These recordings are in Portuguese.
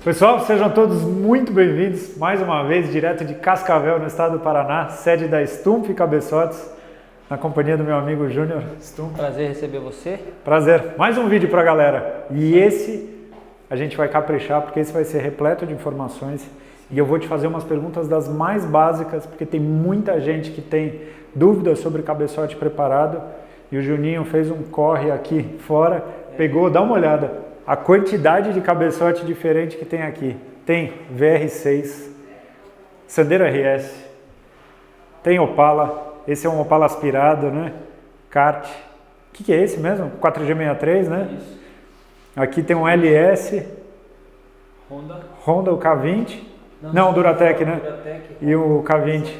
Pessoal, sejam todos muito bem-vindos mais uma vez, direto de Cascavel, no estado do Paraná, sede da Stumpf Cabeçotes, na companhia do meu amigo Júnior Stumpf. Prazer receber você. Prazer. Mais um vídeo pra galera. E esse a gente vai caprichar, porque esse vai ser repleto de informações e eu vou te fazer umas perguntas das mais básicas, porque tem muita gente que tem dúvidas sobre cabeçote preparado e o Juninho fez um corre aqui fora, pegou, dá uma olhada. A quantidade de cabeçote diferente que tem aqui. Tem VR6, Sandero RS, tem Opala, esse é um Opala aspirado, né? Kart. O que é esse mesmo? 4G63, né? Isso. Aqui tem um LS. Honda o K20. Não, Duratec, né? Duratec, e o K20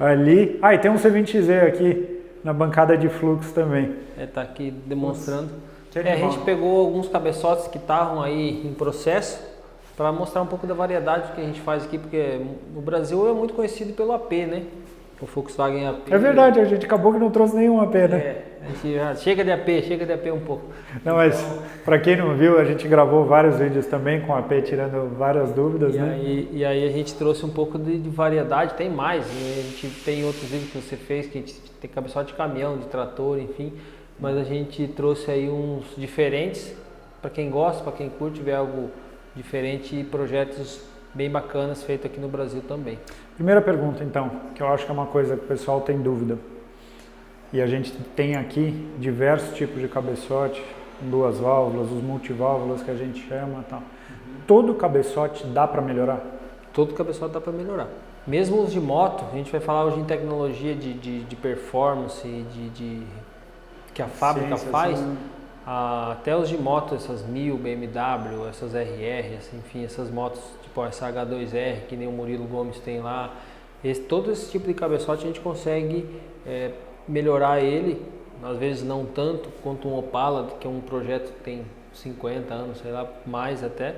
ali. Ah, e tem um C20Z aqui na bancada de fluxo também. Tá aqui demonstrando. Que a gente pegou alguns cabeçotes que estavam aí em processo para mostrar um pouco da variedade que a gente faz aqui, porque o Brasil é muito conhecido pelo AP, né? O Volkswagen AP. É verdade, a gente acabou que não trouxe nenhum AP, né? A gente já chega de AP um pouco. Não, mas para quem não viu, a gente gravou vários vídeos também com AP, tirando várias dúvidas, né? E aí a gente trouxe um pouco de variedade, tem mais, né? A gente tem outros vídeos que você fez, que a gente tem cabeçote de caminhão, de trator, enfim. Mas a gente trouxe aí uns diferentes, para quem gosta, para quem curte ver algo diferente e projetos bem bacanas feitos aqui no Brasil também. Primeira pergunta então, que eu acho que é uma coisa que o pessoal tem dúvida. E a gente tem aqui diversos tipos de cabeçote, duas válvulas, os multiválvulas que a gente chama e tal. Todo cabeçote dá para melhorar? Todo cabeçote dá para melhorar. Mesmo os de moto, a gente vai falar hoje em tecnologia de performance, que a fábrica faz, até os de moto, essas 1000, BMW, essas RR, enfim, essas motos tipo essa H2R, que nem o Murilo Gomes tem lá, todo esse tipo de cabeçote a gente consegue melhorar ele, às vezes não tanto quanto um Opala, que é um projeto que tem 50 anos, sei lá, mais até,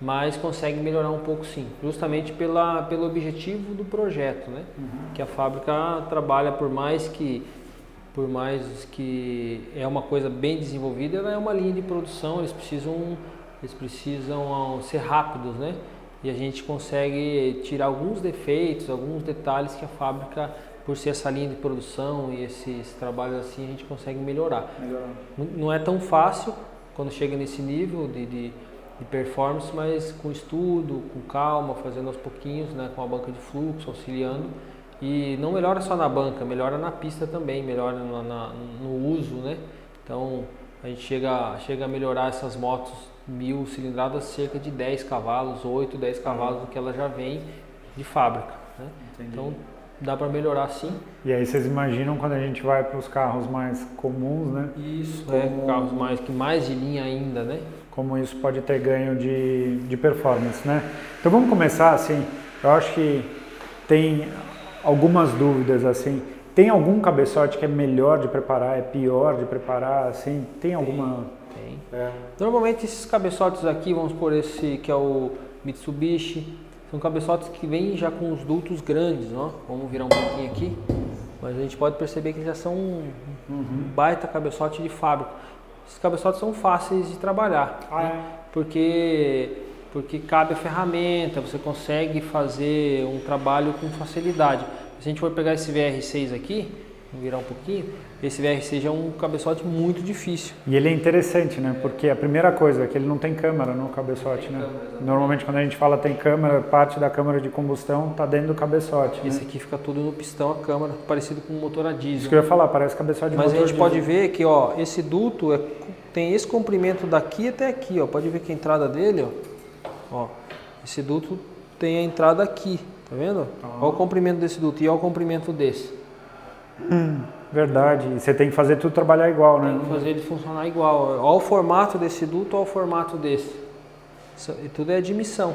mas consegue melhorar um pouco sim, justamente pelo objetivo do projeto, né? Que a fábrica trabalha por mais que é uma coisa bem desenvolvida, ela é uma linha de produção, eles precisam ser rápidos, né? E a gente consegue tirar alguns defeitos, alguns detalhes que a fábrica, por ser essa linha de produção e esses trabalhos assim, a gente consegue melhorar. Não é tão fácil quando chega nesse nível de performance, mas com estudo, com calma, fazendo aos pouquinhos, né? Com a banca de fluxo, auxiliando. E não melhora só na banca, melhora na pista também, melhora no uso, né? Então a gente chega a melhorar essas motos 1000 cilindradas cerca de 10 cavalos, 8, 10 cavalos do que ela já vem de fábrica, né? Então dá para melhorar sim. E aí vocês imaginam quando a gente vai para os carros mais comuns, né? Isso, carros mais de linha ainda, né? Como isso pode ter ganho de performance, né? Então vamos começar assim, eu acho que tem algumas dúvidas assim. Tem algum cabeçote que é melhor de preparar, é pior de preparar, assim? Tem alguma? Tem. Normalmente esses cabeçotes aqui, vamos por esse que é o Mitsubishi, são cabeçotes que vêm já com os dutos grandes, ó. Vamos virar um pouquinho aqui, mas a gente pode perceber que já são um baita cabeçote de fábrica. Esses cabeçotes são fáceis de trabalhar, né? Porque cabe a ferramenta, você consegue fazer um trabalho com facilidade. Se a gente for pegar esse VR6 aqui, vou virar um pouquinho, esse VR6 é um cabeçote muito difícil. E ele é interessante, né? Porque a primeira coisa é que ele não tem câmera no cabeçote, né? Normalmente quando a gente fala tem câmera, parte da câmara de combustão está dentro do cabeçote. Esse aqui fica tudo no pistão, a câmara, parecido com um motor a diesel. Isso que eu ia falar, parece cabeçote de motor diesel. Mas a gente pode diesel. ver que ó, esse duto tem esse comprimento daqui até aqui, ó. Pode ver que a entrada dele, ó, esse duto tem a entrada aqui, tá vendo? Olha o comprimento desse duto e olha o comprimento desse. Verdade, e você tem que fazer tudo trabalhar igual, né? Tem que fazer ele funcionar igual. Olha o formato desse duto, olha o formato desse. E tudo é admissão.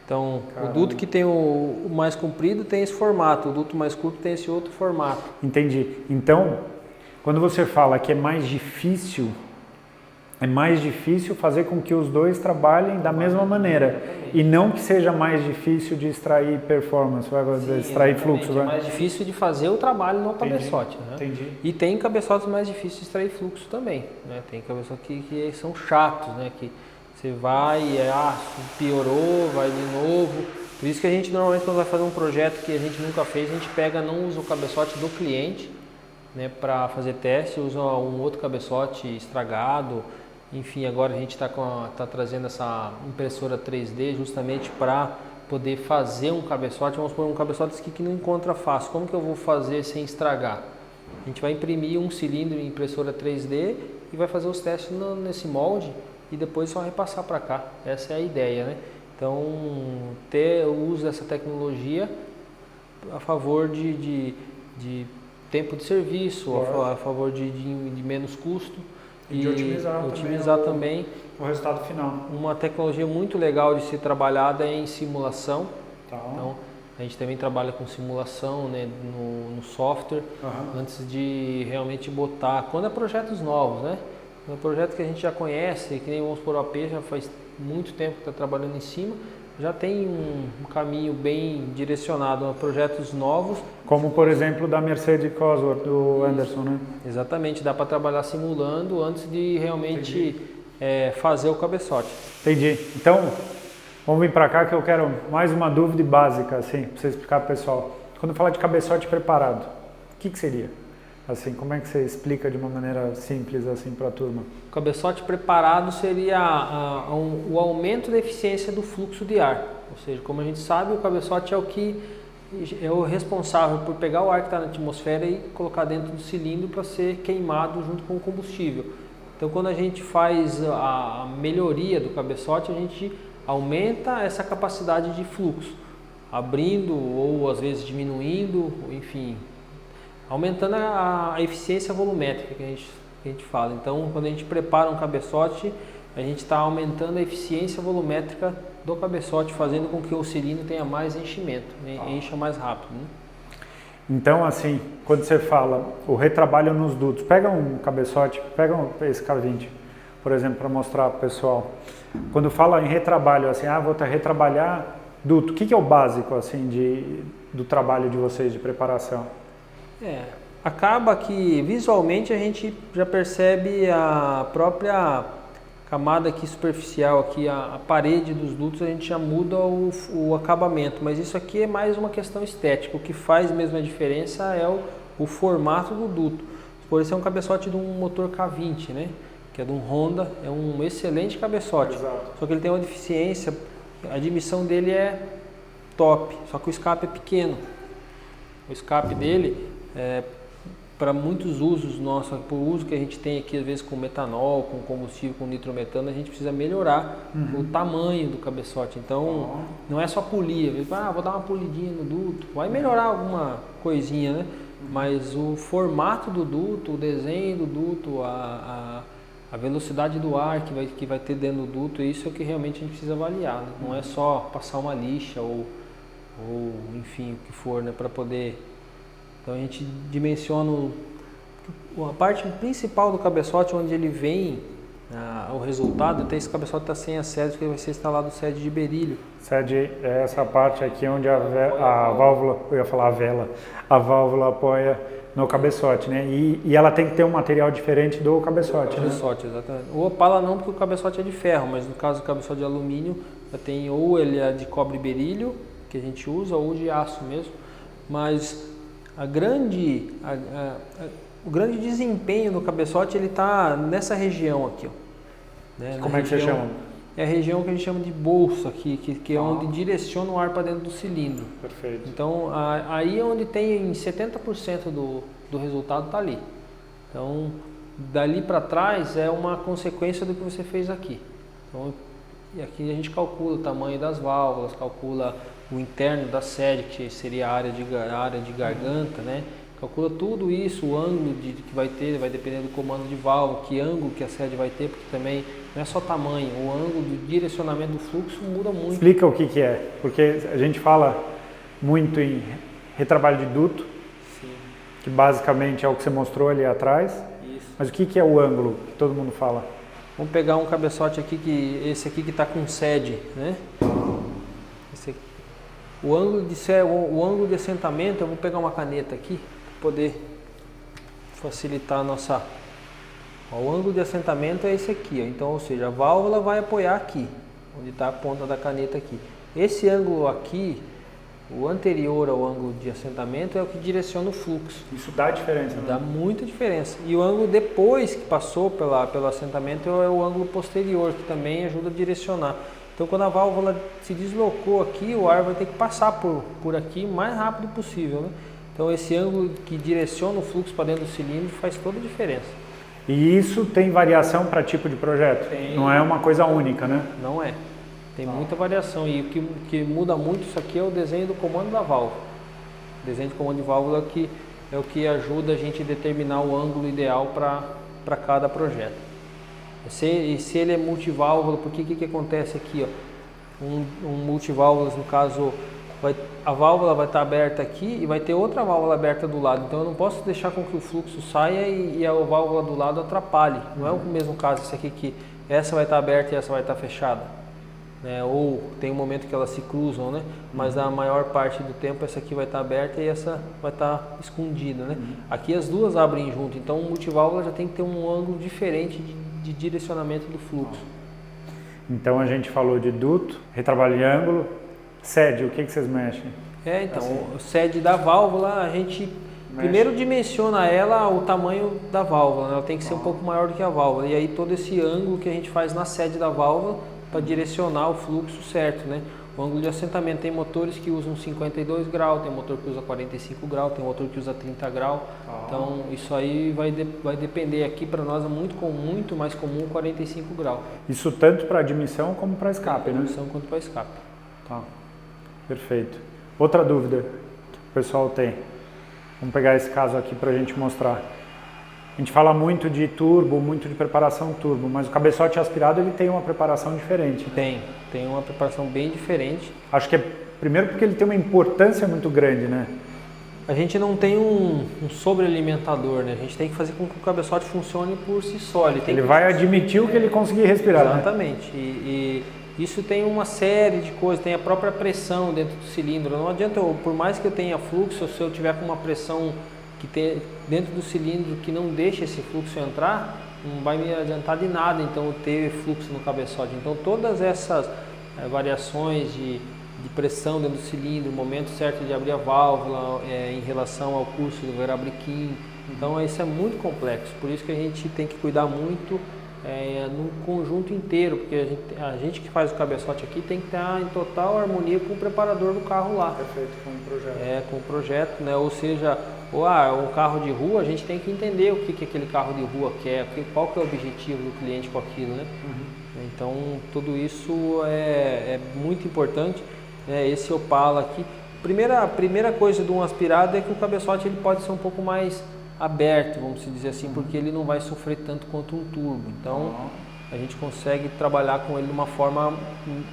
Então, caramba. O duto que tem o mais comprido tem esse formato, o duto mais curto tem esse outro formato. Entendi. Então, quando você fala que é mais difícil fazer com que os dois trabalhem da mesma maneira. E não que seja mais difícil de extrair performance, extrair fluxo. É mais difícil de fazer o trabalho no cabeçote. Né? Entendi. E tem cabeçotes mais difíceis de extrair fluxo também. Né? Tem cabeçotes que são chatos, né? Que Você vai, piorou, vai de novo. Por isso que a gente normalmente quando vai fazer um projeto que a gente nunca fez, a gente não usa o cabeçote do cliente, né, para fazer teste, usa um outro cabeçote estragado. Enfim, agora a gente está trazendo essa impressora 3D justamente para poder fazer um cabeçote. Vamos pôr um cabeçote que não encontra fácil. Como que eu vou fazer sem estragar? A gente vai imprimir um cilindro em impressora 3D e vai fazer os testes nesse molde e depois só repassar para cá. Essa é a ideia, né? Então, ter o uso dessa tecnologia a favor de tempo de serviço, a favor de menos custo e de otimizar também o resultado final. Uma tecnologia muito legal de ser trabalhada é em simulação. Tá. Então, a gente também trabalha com simulação, né, no software, antes de realmente botar. Quando é projetos novos, né? É um projeto que a gente já conhece, que nem vamos por AP, já faz muito tempo que está trabalhando em cima, já tem um caminho bem direcionado a projetos novos. Como, por exemplo, da Mercedes Cosworth, do Anderson, né? Exatamente, dá para trabalhar simulando antes de realmente fazer o cabeçote. Entendi. Então, vamos vir para cá que eu quero mais uma dúvida básica, assim, para você explicar para o pessoal. Quando fala de cabeçote preparado, o que seria? Assim, como é que você explica de uma maneira simples assim para a turma? O cabeçote preparado seria o aumento da eficiência do fluxo de ar. Ou seja, como a gente sabe, o cabeçote é o responsável por pegar o ar que está na atmosfera e colocar dentro do cilindro para ser queimado junto com o combustível. Então, quando a gente faz a melhoria do cabeçote, a gente aumenta essa capacidade de fluxo, abrindo ou às vezes diminuindo, enfim, aumentando a eficiência volumétrica que a gente fala. Então, quando a gente prepara um cabeçote, a gente está aumentando a eficiência volumétrica do cabeçote, fazendo com que o cilindro tenha mais enchimento, né? Encha mais rápido, né? Então, assim, quando você fala o retrabalho nos dutos, pega um cabeçote, pega esse K20, por exemplo, para mostrar para o pessoal. Quando fala em retrabalho, assim, vou retrabalhar duto, o que é o básico, assim, do trabalho de vocês de preparação? Acaba que visualmente a gente já percebe a própria camada aqui superficial, aqui a parede dos dutos, a gente já muda o acabamento, mas isso aqui é mais uma questão estética. O que faz mesmo a diferença é o formato do duto. Por isso é um cabeçote de um motor K20, né? Que é de um Honda, é um excelente cabeçote. Exato. Só que ele tem uma deficiência, a admissão dele é top, só que o escape é pequeno. O escape dele para muitos usos nossos, por uso que a gente tem aqui às vezes com metanol, com combustível, com nitrometano, a gente precisa melhorar o tamanho do cabeçote. Então não é só polir, vou dar uma polidinha no duto, vai melhorar alguma coisinha, né? Mas o formato do duto, o desenho do duto, a velocidade do ar que vai ter dentro do duto, isso é o que realmente a gente precisa avaliar, né? Não é só passar uma lixa ou enfim, o que for, né, para poder. Então a gente dimensiona a parte principal do cabeçote, onde ele vem o resultado. Até esse cabeçote está sem a sede, porque vai ser instalado sede de berílio. Sede é essa parte aqui onde a válvula, eu ia falar a válvula apoia no cabeçote, né? E ela tem que ter um material diferente do cabeçote, né? Cabeçote, exatamente. O Opala não, porque o cabeçote é de ferro, mas no caso do cabeçote de alumínio, já tem ou ele é de cobre berílio, que a gente usa, ou de aço mesmo. Mas o grande desempenho do cabeçote, ele está nessa região aqui, ó, né? Como é que você chama? É a região que a gente chama de bolsa aqui, que é onde direciona o ar para dentro do cilindro. Perfeito. Então, aí é onde tem 70% do resultado está ali. Então, dali para trás é uma consequência do que você fez aqui. Então, e aqui a gente calcula o tamanho das válvulas, calcula o interno da sede, que seria a área de garganta, né? Calcula tudo isso, o ângulo que vai ter, vai depender do comando de válvula, que ângulo que a sede vai ter, porque também não é só tamanho, o ângulo de direcionamento do fluxo muda muito. Explica o que é, porque a gente fala muito em retrabalho de duto, sim, que basicamente é o que você mostrou ali atrás. Isso. Mas o que é o ângulo que todo mundo fala? Vamos pegar um cabeçote aqui, esse aqui que está com sede, né? Esse aqui. O ângulo de assentamento, eu vou pegar uma caneta aqui para poder facilitar a nossa Ó, o ângulo de assentamento é esse aqui, ó. Então, ou seja, a válvula vai apoiar aqui, onde está a ponta da caneta aqui. Esse ângulo aqui, o anterior ao ângulo de assentamento, é o que direciona o fluxo. Isso dá diferença, né? Dá muita diferença. E o ângulo depois que passou pelo assentamento é o ângulo posterior, que também ajuda a direcionar. Então, quando a válvula se deslocou aqui, o ar vai ter que passar por aqui o mais rápido possível, né? Então, esse ângulo que direciona o fluxo para dentro do cilindro faz toda a diferença. E isso tem variação para tipo de projeto? Tem. Não é uma coisa única, né? Não é. Tem muita variação. E o que muda muito isso aqui é o desenho do comando da válvula. O desenho de comando de válvula é o que ajuda a gente a determinar o ângulo ideal para cada projeto. Se ele é multiválvula, porque o que acontece aqui? Ó? Um multiválvulas, no caso, a válvula vai estar aberta aqui e vai ter outra válvula aberta do lado. Então eu não posso deixar com que o fluxo saia e a válvula do lado atrapalhe. Não é o mesmo caso esse aqui, que essa vai estar aberta e essa vai estar fechada. Ou tem um momento que elas se cruzam, né? Mas na maior parte do tempo essa aqui vai estar aberta e essa vai estar escondida, né? Aqui as duas abrem junto, então o multiválvula já tem que ter um ângulo diferente de direcionamento do fluxo. Então a gente falou de duto, retrabalho de ângulo, sede, o que vocês mexem? Então, o sede da válvula, a gente primeiro dimensiona ela o tamanho da válvula, né? Ela tem que ser um pouco maior do que a válvula, e aí todo esse ângulo que a gente faz na sede da válvula para direcionar o fluxo certo, né? O ângulo de assentamento, tem motores que usam 52 graus, tem motor que usa 45 graus, tem motor que usa 30 graus. Então isso aí vai depender. Aqui para nós é muito mais comum 45 graus. Isso tanto para admissão como para escape, né? Admissão quanto para escape. Tá, perfeito. Outra dúvida que o pessoal tem. Vamos pegar esse caso aqui para a gente mostrar. A gente fala muito de turbo, muito de preparação turbo, mas o cabeçote aspirado ele tem uma preparação diferente. Tem uma preparação bem diferente. Acho que é primeiro porque ele tem uma importância muito grande, né? A gente não tem um sobrealimentador, né? A gente tem que fazer com que o cabeçote funcione por si só. Ele vai admitir o que ele conseguir respirar. Exatamente. Né? E isso tem uma série de coisas, tem a própria pressão dentro do cilindro. Não adianta, por mais que eu tenha fluxo, se eu tiver com uma pressão que tem dentro do cilindro que não deixa esse fluxo entrar, não vai me adiantar de nada então ter fluxo no cabeçote. Então todas essas variações de pressão dentro do cilindro, o momento certo de abrir a válvula em relação ao curso do verabriquim, então isso é muito complexo, por isso que a gente tem que cuidar muito no conjunto inteiro, porque a gente que faz o cabeçote aqui tem que estar em total harmonia com o preparador do carro lá. Perfeito, com o projeto. Com o projeto, né? Ou seja, um carro de rua, a gente tem que entender o que aquele carro de rua quer, qual que é o objetivo do cliente com aquilo, né? Então, tudo isso é muito importante. Esse Opala aqui, a primeira coisa de um aspirado é que o cabeçote ele pode ser um pouco mais aberto, vamos dizer assim, porque ele não vai sofrer tanto quanto um turbo. Então, a gente consegue trabalhar com ele de uma forma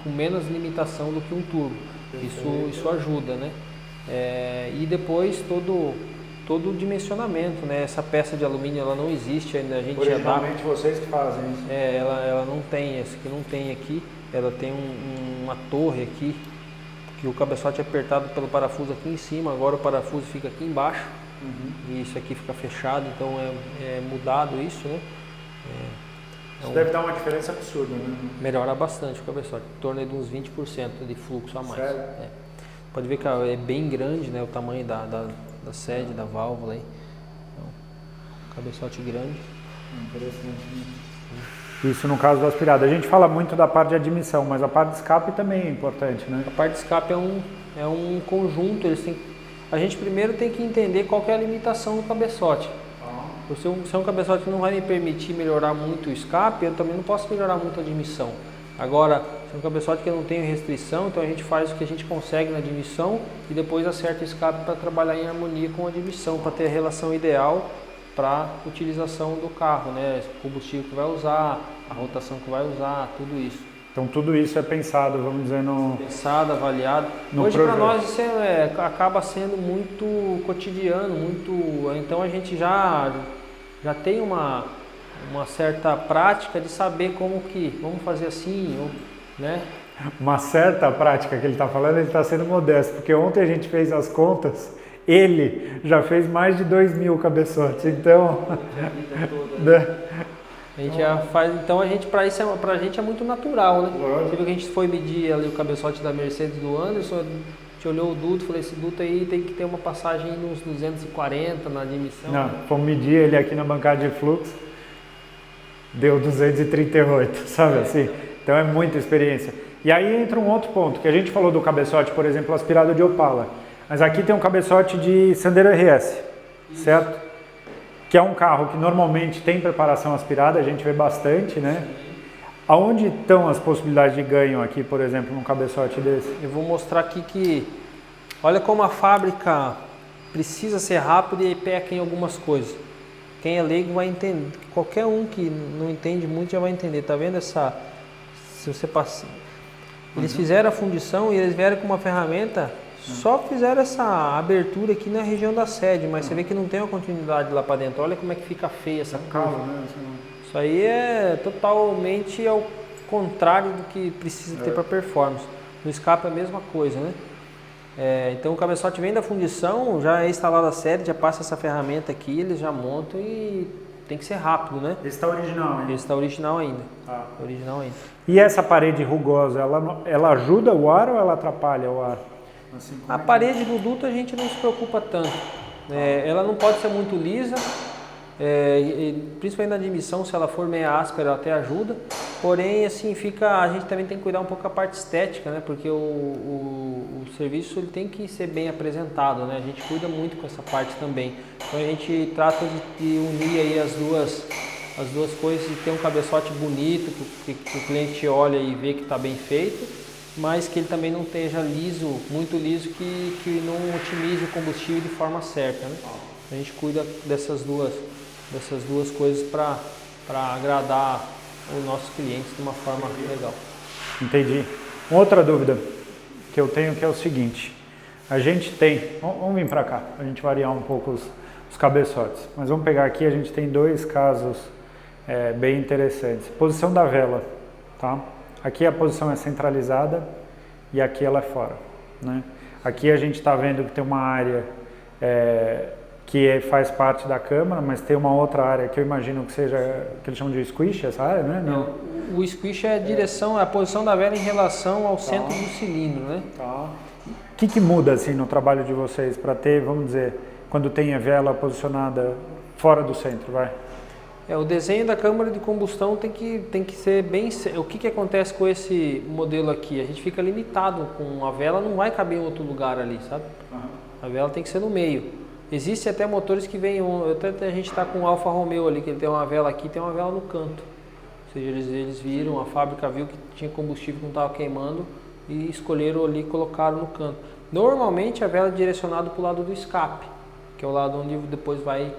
com menos limitação do que um turbo. Isso ajuda, né? E depois todo o dimensionamento, né? Essa peça de alumínio ela não existe ainda, a gente originalmente vocês que fazem isso. Ela não tem, essa aqui não tem aqui, ela tem uma torre aqui, que o cabeçote é apertado pelo parafuso aqui em cima, agora o parafuso fica aqui embaixo, e isso aqui fica fechado, então é mudado isso, né? Isso deve dar uma diferença absurda, né? Melhora bastante o cabeçote, em torno de uns 20% de fluxo a mais. Sério? Pode ver que é bem grande, né, o tamanho da sede, da válvula aí. Então, cabeçote grande. Interessante. Isso no caso do aspirado. A gente fala muito da parte de admissão, mas a parte de escape também é importante, né? A parte de escape é um conjunto, a gente primeiro tem que entender qual que é a limitação do cabeçote. Se é um cabeçote que não vai me permitir melhorar muito o escape, eu também não posso melhorar muito a admissão. Agora, se é um cabeçote que eu não tenho restrição, então a gente faz o que a gente consegue na admissão e depois acerta o escape para trabalhar em harmonia com a admissão, para ter a relação ideal para a utilização do carro, né? O combustível que vai usar, a rotação que vai usar, tudo isso. Então tudo isso é pensado, vamos dizer, pensado, avaliado. Hoje para nós isso acaba sendo muito cotidiano, então a gente já tem uma certa prática de saber como que vamos fazer assim, né? Uma certa prática que ele está falando, ele está sendo modesto, porque ontem a gente fez as contas, ele já fez mais de 2.000 cabeçotes, então A gente já faz, então pra gente é muito natural, né? Você viu que a gente foi medir ali o cabeçote da Mercedes do Anderson, a gente olhou o duto, falei, esse duto aí tem que ter uma passagem nos 240 na admissão. Não, fomos medir ele aqui na bancada de fluxo, deu 238, sabe assim? Então é muita experiência. E aí entra um outro ponto, que a gente falou do cabeçote, por exemplo, aspirado de Opala, mas aqui tem um cabeçote de Sandero RS, certo? Que é um carro que normalmente tem preparação aspirada, a gente vê bastante, né? Aonde estão as possibilidades de ganho aqui, por exemplo, num cabeçote desse? Eu vou mostrar aqui que, olha como a fábrica precisa ser rápida e peca em algumas coisas. Quem é leigo vai entender, qualquer um que não entende muito já vai entender, tá vendo essa, se você passa, eles fizeram a fundição e eles vieram com uma ferramenta, só fizeram essa abertura aqui na região da sede, mas você vê que não tem uma continuidade lá para dentro. Olha como é que fica feia essa curva. Isso aí é totalmente ao contrário do que precisa ter para performance. No escape é a mesma coisa, né? Então o cabeçote vem da fundição, já é instalado a sede, já passa essa ferramenta aqui, eles já montam e tem que ser rápido, né? Esse está original ainda? Esse está original ainda. Original ainda. E essa parede rugosa, ela ajuda o ar ou ela atrapalha o ar? Assim, a parede do duto a gente não se preocupa tanto. Ela não pode ser muito lisa, principalmente na admissão, se ela for meio áspera, ela até ajuda. Porém, assim, a gente também tem que cuidar um pouco da parte estética, né? Porque o serviço ele tem que ser bem apresentado, né? A gente cuida muito com essa parte também. Então a gente trata de unir aí as duas coisas e ter um cabeçote bonito, que o cliente olha e vê que está bem feito, mas que ele também não esteja liso, muito liso, que não otimize o combustível de forma certa, né? A gente cuida dessas duas coisas para agradar os nossos clientes de uma forma legal. Entendi. Outra dúvida que eu tenho que é o seguinte, a gente tem, vamos vir para cá, a gente variar um pouco os cabeçotes, mas vamos pegar aqui, a gente tem dois casos bem interessantes. Posição da vela, tá? Aqui a posição é centralizada e aqui ela é fora, né? Aqui a gente está vendo que tem uma área que faz parte da câmara, mas tem uma outra área que eu imagino que seja, que eles chamam de squish, essa área, né? Não. O squish é a direção, a posição da vela em relação ao centro do cilindro, né? Tá. O que muda assim no trabalho de vocês para ter, vamos dizer, quando tem a vela posicionada fora do centro, vai? O desenho da câmara de combustão tem que ser bem... O que acontece com esse modelo aqui? A gente fica limitado com a vela, não vai caber em outro lugar ali, sabe? A vela tem que ser no meio. Existe até motores que vêm... Até a gente está com o Alfa Romeo ali, que ele tem uma vela aqui e tem uma vela no canto. Ou seja, eles viram, a fábrica viu que tinha combustível que não estava queimando e escolheram ali e colocaram no canto. Normalmente a vela é direcionada para o lado do escape, que é o lado onde depois vai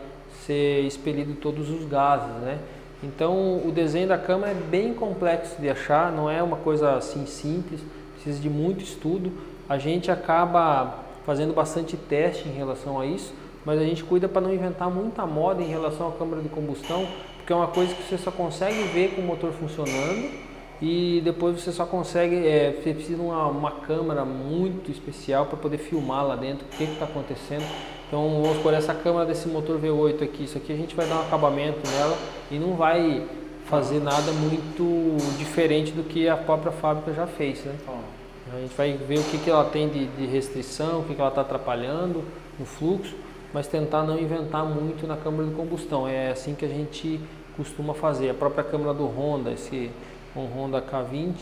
ser expelido todos os gases, né? Então o desenho da câmara é bem complexo de achar, não é uma coisa assim simples, precisa de muito estudo. A gente acaba fazendo bastante teste em relação a isso, mas a gente cuida para não inventar muita moda em relação à câmara de combustão, porque é uma coisa que você só consegue ver com o motor funcionando e depois você só consegue, você precisa de uma câmera muito especial para poder filmar lá dentro o que está acontecendo. Então vamos por essa câmera desse motor V8 aqui, isso aqui a gente vai dar um acabamento nela e não vai fazer nada muito diferente do que a própria fábrica já fez, né? A gente vai ver o que ela tem de restrição, o que ela está atrapalhando no fluxo, mas tentar não inventar muito na câmara de combustão. É assim que a gente costuma fazer. A própria câmara do Honda, um Honda K20,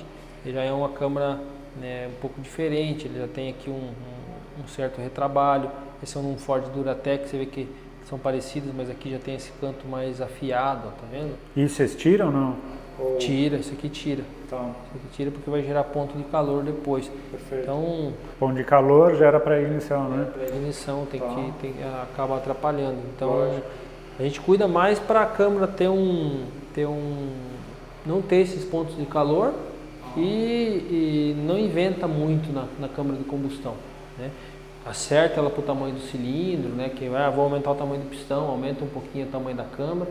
ele já é uma câmara, né, um pouco diferente, ele já tem aqui um certo retrabalho. Esse é um Ford Duratec, você vê que são parecidos, mas aqui já tem esse canto mais afiado, tá vendo? E vocês tiram ou não? Tira, isso aqui tira. Então. Isso aqui tira porque vai gerar ponto de calor depois. Perfeito. Então, ponto de calor gera pré-ignição, né? Pré-ignição, acaba atrapalhando. Então, a gente cuida mais para a câmara não ter esses pontos de calor e não inventa muito na câmara de combustão, né? Acerta ela para o tamanho do cilindro, né? Que vou aumentar o tamanho do pistão, aumenta um pouquinho o tamanho da câmara,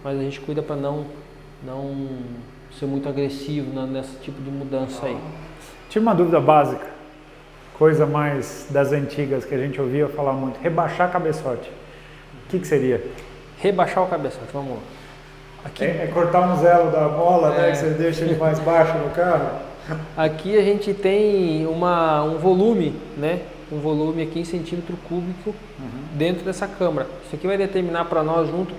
mas a gente cuida para não ser muito agressivo nesse tipo de mudança aí. Tinha uma dúvida básica, coisa mais das antigas que a gente ouvia falar muito, rebaixar cabeçote. O que seria? Rebaixar o cabeçote, vamos lá. Aqui, É cortar um zelo da mola, né? Que você deixa ele mais baixo no carro. aqui a gente tem um volume, né? Um volume aqui em centímetro cúbico dentro dessa câmara. Isso aqui vai determinar para nós, junto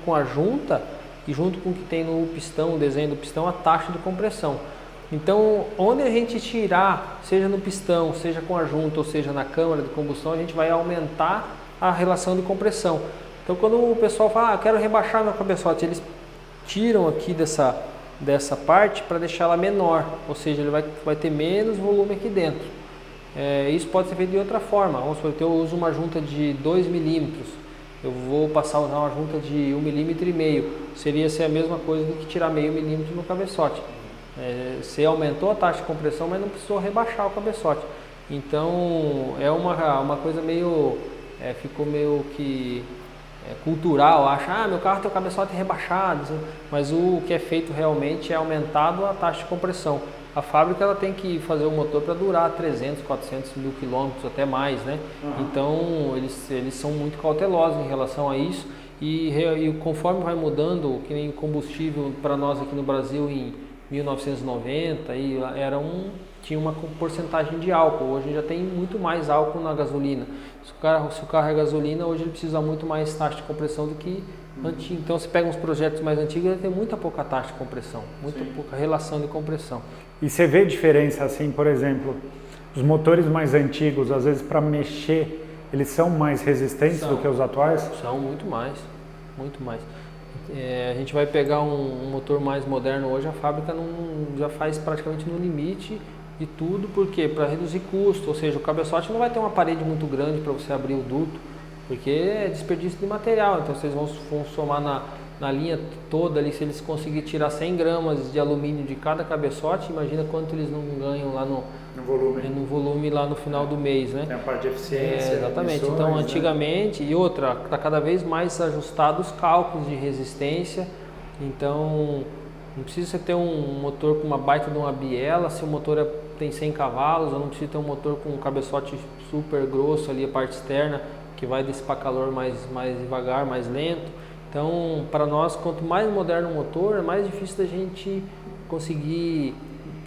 com a junta e junto com o que tem no pistão, o desenho do pistão, a taxa de compressão. Então, onde a gente tirar, seja no pistão, seja com a junta, ou seja na câmara de combustão, a gente vai aumentar a relação de compressão. Então, quando o pessoal fala, eu quero rebaixar meu cabeçote, eles tiram aqui dessa parte para deixar ela menor, ou seja, ele vai ter menos volume aqui dentro. Isso pode ser feito de outra forma. Vamos supor que eu uso uma junta de 2 milímetros, eu vou passar a usar uma junta de 1,5 milímetro. Seria ser a mesma coisa do que tirar meio milímetro no cabeçote. Você aumentou a taxa de compressão, mas não precisou rebaixar o cabeçote. Então é uma coisa meio, ficou meio que cultural, acha, meu carro tem o cabeçote rebaixado, mas o que é feito realmente é aumentado a taxa de compressão. A fábrica ela tem que fazer o motor para durar 300, 400 mil quilômetros, até mais, né? Então eles são muito cautelosos em relação a isso e conforme vai mudando, que nem combustível para nós aqui no Brasil em 1990 tinha uma porcentagem de álcool, hoje já tem muito mais álcool na gasolina. Se o carro é gasolina, hoje ele precisa muito mais taxa de compressão do que antigo. Então, você pega uns projetos mais antigos, ele tem muita pouca taxa de compressão, muito pouca relação de compressão. E você vê diferença assim, por exemplo, os motores mais antigos, às vezes para mexer, eles são mais resistentes do que os atuais? São muito mais, muito mais. A gente vai pegar um motor mais moderno hoje, a fábrica já faz praticamente no limite de tudo, porque para reduzir custo, ou seja, o cabeçote não vai ter uma parede muito grande para você abrir o duto, porque é desperdício de material. Então vocês vão somar na linha toda ali, se eles conseguirem tirar 100 gramas de alumínio de cada cabeçote, imagina quanto eles não ganham lá no volume lá no final do mês, né? Tem a parte de eficiência. Exatamente. Emissões, então antigamente, né? E outra, está cada vez mais ajustado os cálculos de resistência, então não precisa você ter um motor com uma baita de uma biela, se o motor tem 100 cavalos, ou não precisa ter um motor com um cabeçote super grosso ali, a parte externa, que vai dissipar calor mais devagar, mais lento. Então, para nós, quanto mais moderno o motor, é mais difícil da gente conseguir,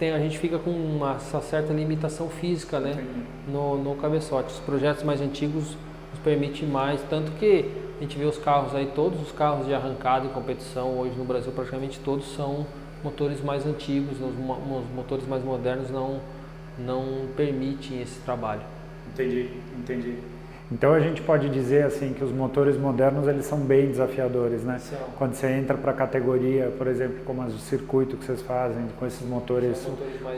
a gente fica com uma certa limitação física, né, no cabeçote. Os projetos mais antigos nos permitem mais, tanto que a gente vê os carros aí, todos os carros de arrancada em competição hoje no Brasil, praticamente todos são motores mais antigos, os motores mais modernos não permitem esse trabalho. Entendi. Então a gente pode dizer assim que os motores modernos eles são bem desafiadores, né? Quando você entra para a categoria, por exemplo, como as de circuito que vocês fazem, com esses motores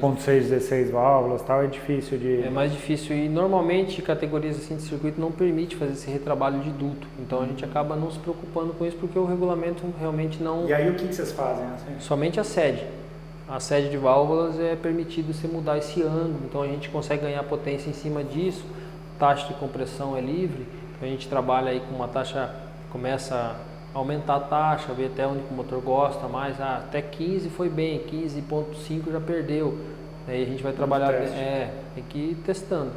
1.6, 16 válvulas, tal, é difícil de... É mais difícil e normalmente categorias assim de circuito não permite fazer esse retrabalho de duto. Então a gente acaba não se preocupando com isso porque o regulamento realmente não... E aí o que vocês fazem assim? Somente a sede. A sede de válvulas é permitido você mudar esse ângulo, então a gente consegue ganhar potência em cima disso. Taxa de compressão é livre, a gente trabalha aí com uma taxa, começa a aumentar a taxa, ver até onde o motor gosta mais, até 15 foi bem, 15.5 já perdeu, aí a gente vai trabalhar, tem que ir testando.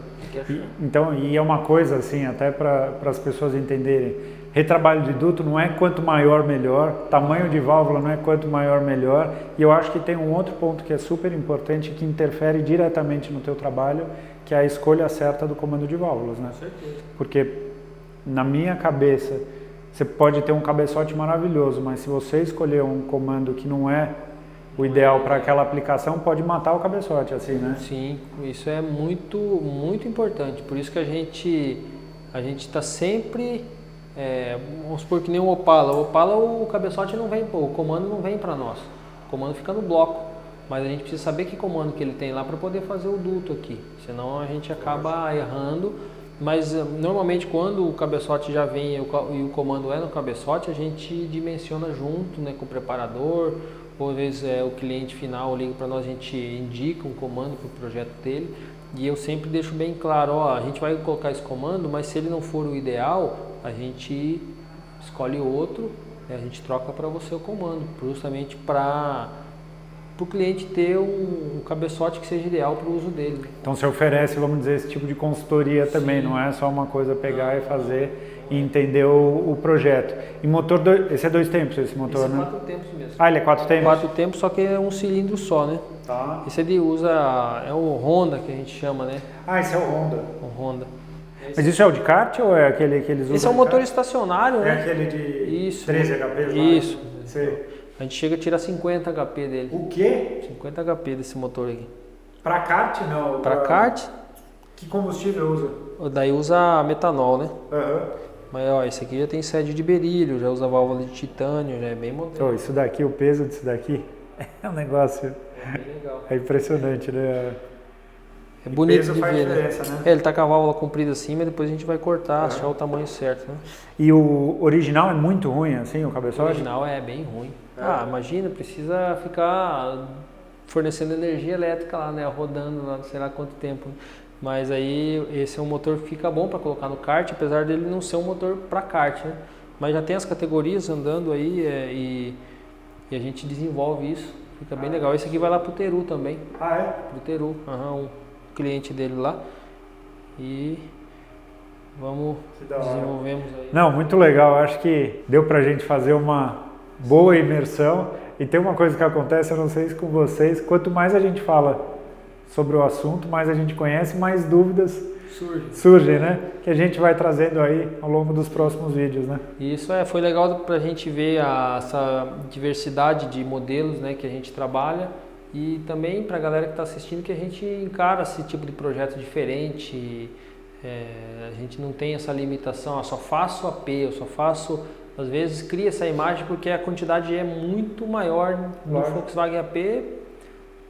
Então, e é uma coisa assim, até para as pessoas entenderem, retrabalho de duto não é quanto maior melhor, tamanho de válvula não é quanto maior melhor, e eu acho que tem um outro ponto que é super importante, que interfere diretamente no teu trabalho, que é a escolha certa do comando de válvulas, né? Com certeza. Porque na minha cabeça, você pode ter um cabeçote maravilhoso, mas se você escolher um comando que não é o ideal para aquela aplicação, pode matar o cabeçote, assim, né? Sim, isso é muito, muito importante. Por isso que a gente está sempre, vamos supor que nem o Opala. O Opala, o cabeçote não vem, o comando não vem para nós. O comando fica no bloco. Mas a gente precisa saber que comando que ele tem lá para poder fazer o duto aqui, senão a gente acaba errando. Mas normalmente quando o cabeçote já vem e o comando é no cabeçote, a gente dimensiona junto, né, com o preparador, ou às vezes o cliente final liga para nós, a gente indica um comando para o projeto dele, e eu sempre deixo bem claro, a gente vai colocar esse comando, mas se ele não for o ideal, a gente escolhe outro, a gente troca para você o comando, justamente para o cliente ter um cabeçote que seja ideal para o uso dele. Então você oferece, vamos dizer, esse tipo de consultoria também, não é só uma coisa pegar e fazer. e entender o projeto. E motor, esse é 2 tempos, esse motor, Esse é né? 4 tempos mesmo. Ah, ele é 4 tempos? 4 tempos, só que é um cilindro só, né? Tá. Esse ele usa, é o Honda que a gente chama, né? Ah, esse é o Honda. O Honda. Mas isso é o de kart ou é aquele que eles usam? Esse é um de motor kart? estacionário, É né? aquele de Isso. 13 HP? lá? Isso. Sei. A gente chega a tirar 50 HP dele. O quê? 50 HP desse motor aqui. Pra kart não? Para kart, Que combustível usa? daí usa metanol, né? Aham. Mas ó, esse aqui já tem sede de berílio, já usa válvula de titânio, já é bem moderno. Oh, isso daqui, o peso disso daqui é um negócio... É bem legal. É impressionante, né? É bonito peso de faz ver, né? diferença, né? É, ele tá com a válvula comprida assim, mas depois a gente vai cortar, achar o tamanho certo, né? E o original é muito ruim, assim, o O cabeçote? original é bem ruim. Ah, imagina, precisa ficar fornecendo energia elétrica lá, né? Rodando lá, sei lá quanto tempo. Mas aí esse é um motor que fica bom para colocar no kart, apesar dele não ser um motor para kart, né? Mas já tem as categorias andando aí e a gente desenvolve isso. Fica bem legal. Esse aqui vai lá pro Teru também. Ah, é? Pro Teru, um cliente dele lá. E vamos, Que da hora. desenvolvemos aí. Não, muito legal. Acho que deu pra gente fazer uma boa imersão. E tem uma coisa que acontece, eu não sei se com vocês, quanto mais a gente fala sobre o assunto, mais a gente conhece, mais dúvidas surgem, né? Que a gente vai trazendo aí ao longo dos próximos vídeos, né? E isso foi legal para a gente ver essa diversidade de modelos, né, que a gente trabalha e também para a galera que está assistindo que a gente encara esse tipo de projeto diferente. A gente não tem essa limitação, só faço AP, eu só faço, às vezes cria essa imagem porque a quantidade é muito maior no Volkswagen AP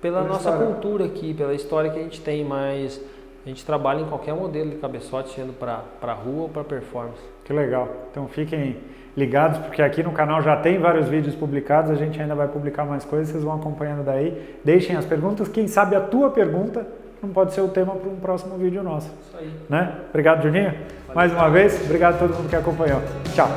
pela nossa cultura aqui, pela história que a gente tem, mas a gente trabalha em qualquer modelo de cabeçote, sendo para rua ou para performance. Que legal. Então fiquem ligados, porque aqui no canal já tem vários vídeos publicados, a gente ainda vai publicar mais coisas, vocês vão acompanhando daí. Deixem as perguntas, quem sabe a tua pergunta não pode ser o tema para um próximo vídeo nosso. Isso aí. Né? Obrigado, Juninho. Mais uma vez, obrigado a todo mundo que acompanhou. Tchau.